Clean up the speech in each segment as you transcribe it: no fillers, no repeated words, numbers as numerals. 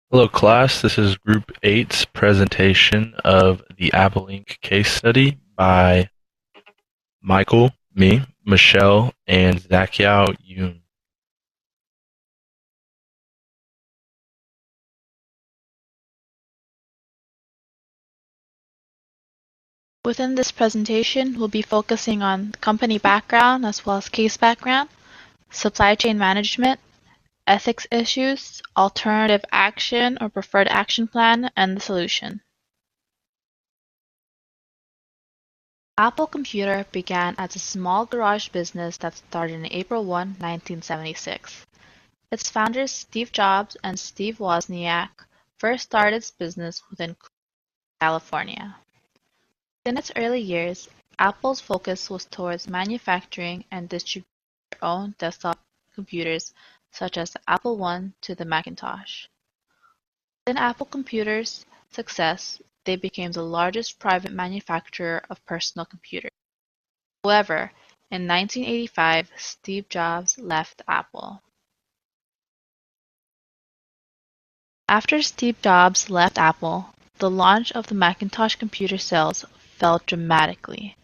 Hello class, this is Group 8's presentation of the Apple Inc. case study by Michael, me, Michelle, and Zaichao Yun. Within this presentation, we'll be focusing on company background as well as case background, supply chain management, ethics issues, alternative action or preferred action plan, and the solution. Apple Computer began as a small garage business that started on April 1, 1976. Its founders, Steve Jobs and Steve Wozniak, first started its business within California. In its early years, Apple's focus was towards manufacturing and distributing their own desktop computers such as the Apple I to the Macintosh. Within Apple Computer's success, they became the largest private manufacturer of personal computers. However, in 1985, Steve Jobs left Apple. After Steve Jobs left Apple, the launch of the Macintosh computer sales fell dramatically.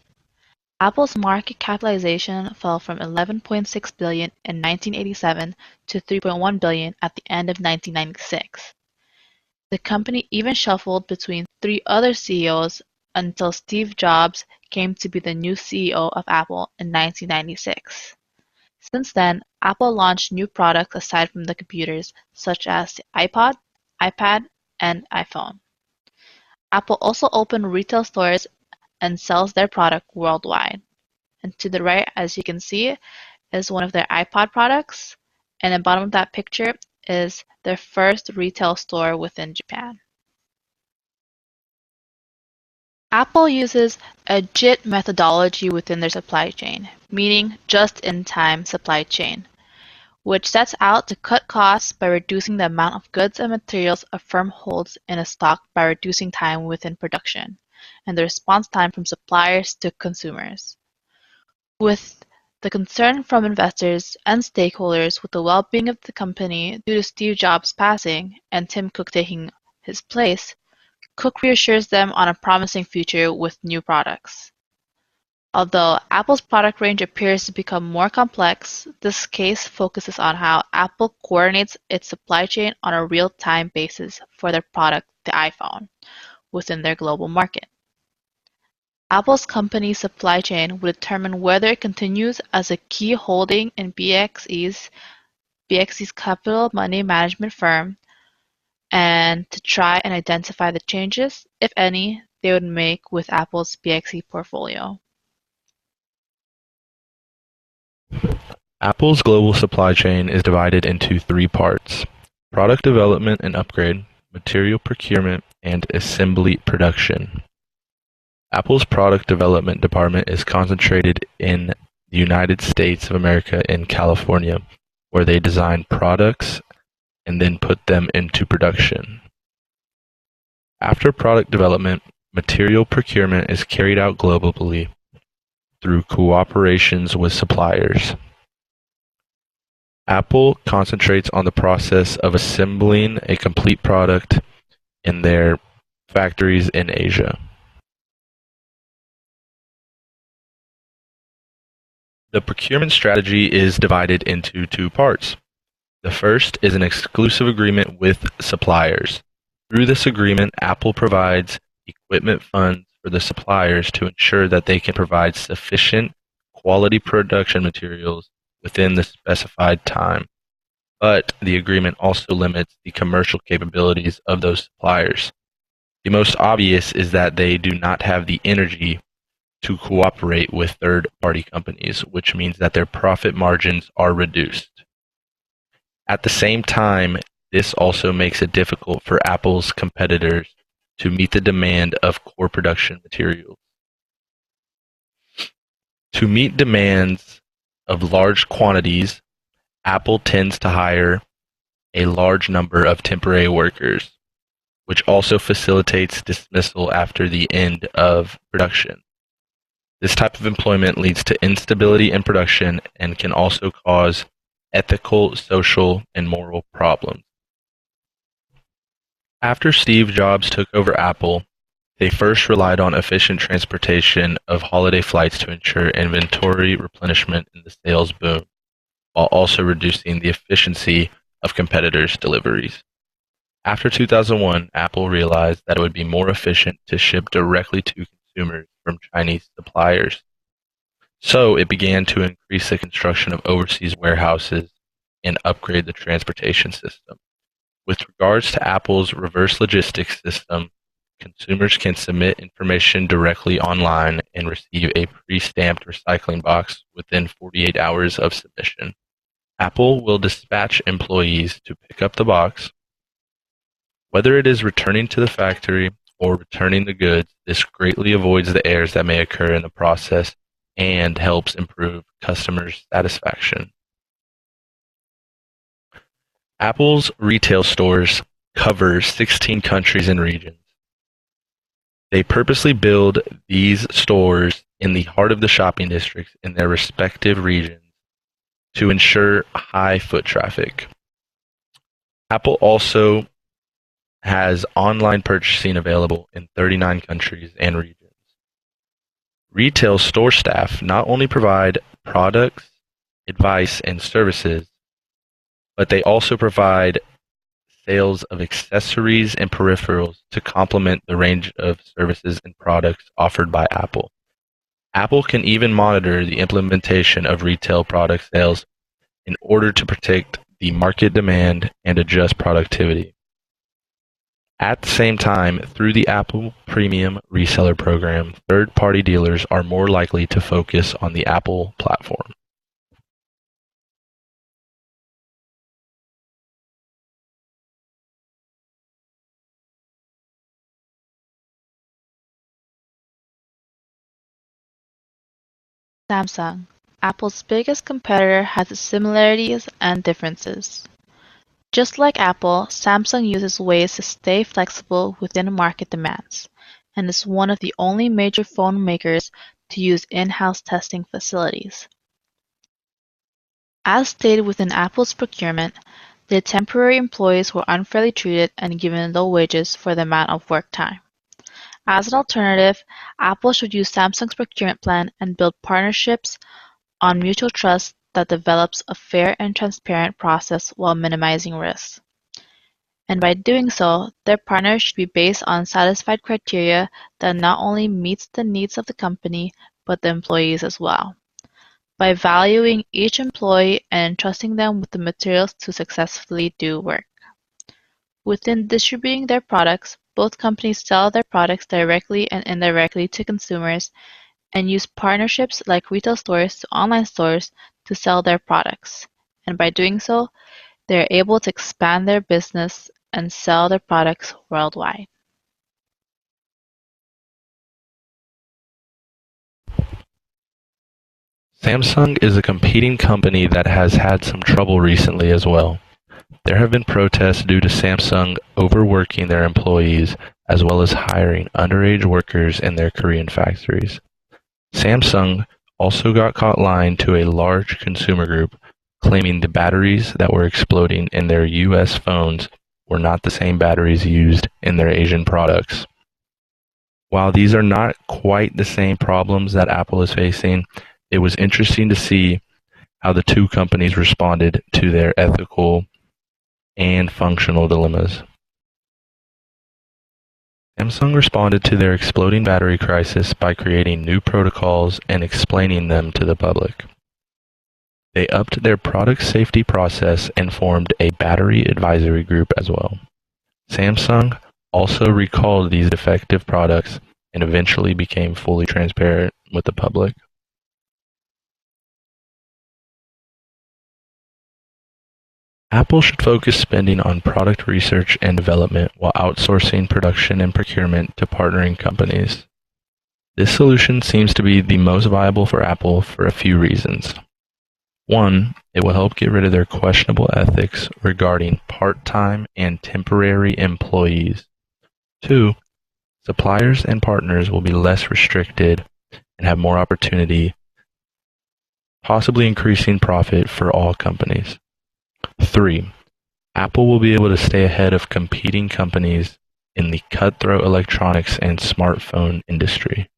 Apple's market capitalization fell from $11.6 billion in 1987 to $3.1 billion at the end of 1996. The company even shuffled between three other CEOs until Steve Jobs came to be the new CEO of Apple in 1996. Since then, Apple launched new products aside from the computers, such as the iPod, iPad, and iPhone. Apple also opened retail stores and sells their product worldwide. And to the right, as you can see, is one of their iPod products. And at the bottom of that picture is their first retail store within Japan. Apple uses a JIT methodology within their supply chain, meaning just-in-time supply chain, which sets out to cut costs by reducing the amount of goods and materials a firm holds in a stock by reducing time within production, and the response time from suppliers to consumers. With the concern from investors and stakeholders with the well-being of the company due to Steve Jobs' passing and Tim Cook taking his place, Cook reassures them on a promising future with new products. Although Apple's product range appears to become more complex, this case focuses on how Apple coordinates its supply chain on a real-time basis for their product, the iPhone, within their global market. Apple's company supply chain will determine whether it continues as a key holding in BXC's capital money management firm, and to try and identify the changes, if any, they would make with Apple's BXC portfolio. Apple's global supply chain is divided into three parts: product development and upgrade, material procurement, and assembly production. Apple's product development department is concentrated in the United States of America in California, where they design products and then put them into production. After product development, material procurement is carried out globally through cooperations with suppliers. Apple concentrates on the process of assembling a complete product in their factories in Asia. The procurement strategy is divided into two parts. The first is an exclusive agreement with suppliers. Through this agreement, Apple provides equipment funds for the suppliers to ensure that they can provide sufficient quality production materials within the specified time. But the agreement also limits the commercial capabilities of those suppliers. The most obvious is that they do not have the energy to cooperate with third-party companies, which means that their profit margins are reduced. At the same time, this also makes it difficult for Apple's competitors to meet the demand of core production materials. To meet demands of large quantities, Apple tends to hire a large number of temporary workers, which also facilitates dismissal after the end of production. This type of employment leads to instability in production and can also cause ethical, social, and moral problems. After Steve Jobs took over Apple, they first relied on efficient transportation of holiday flights to ensure inventory replenishment in the sales boom, while also reducing the efficiency of competitors' deliveries. After 2001, Apple realized that it would be more efficient to ship directly to consumers from Chinese suppliers. So it began to increase the construction of overseas warehouses and upgrade the transportation system. With regards to Apple's reverse logistics system, consumers can submit information directly online and receive a pre-stamped recycling box within 48 hours of submission. Apple will dispatch employees to pick up the box. Whether it is returning to the factory or returning the goods, this greatly avoids the errors that may occur in the process and helps improve customer satisfaction. Apple's retail stores cover 16 countries and regions. They purposely build these stores in the heart of the shopping districts in their respective regions to ensure high foot traffic. Apple also has online purchasing available in 39 countries and regions. Retail store staff not only provide products, advice, and services, but they also provide sales of accessories and peripherals to complement the range of services and products offered by Apple. Apple can even monitor the implementation of retail product sales in order to predict the market demand and adjust productivity. At the same time, through the Apple Premium Reseller Program, third-party dealers are more likely to focus on the Apple platform. Samsung, Apple's biggest competitor, has its similarities and differences. Just like Apple, Samsung uses ways to stay flexible within market demands, and is one of the only major phone makers to use in-house testing facilities. As stated within Apple's procurement, their temporary employees were unfairly treated and given low wages for the amount of work time. As an alternative, Apple should use Samsung's procurement plan and build partnerships on mutual trust that develops a fair and transparent process while minimizing risks. And by doing so, their partners should be based on satisfied criteria that not only meets the needs of the company, but the employees as well. By valuing each employee and entrusting them with the materials to successfully do work. Within distributing their products, both companies sell their products directly and indirectly to consumers and use partnerships like retail stores to online stores to sell their products. And by doing so, they are able to expand their business and sell their products worldwide. Samsung is a competing company that has had some trouble recently as well. There have been protests due to Samsung overworking their employees as well as hiring underage workers in their Korean factories. Samsung also got caught lying to a large consumer group, claiming the batteries that were exploding in their US phones were not the same batteries used in their Asian products. While these are not quite the same problems that Apple is facing, it was interesting to see how the two companies responded to their ethical and functional dilemmas. Samsung responded to their exploding battery crisis by creating new protocols and explaining them to the public. They upped their product safety process and formed a battery advisory group as well. Samsung also recalled these defective products and eventually became fully transparent with the public. Apple should focus spending on product research and development while outsourcing production and procurement to partnering companies. This solution seems to be the most viable for Apple for a few reasons. One, it will help get rid of their questionable ethics regarding part-time and temporary employees. Two, suppliers and partners will be less restricted and have more opportunity, possibly increasing profit for all companies. 3. Apple will be able to stay ahead of competing companies in the cutthroat electronics and smartphone industry.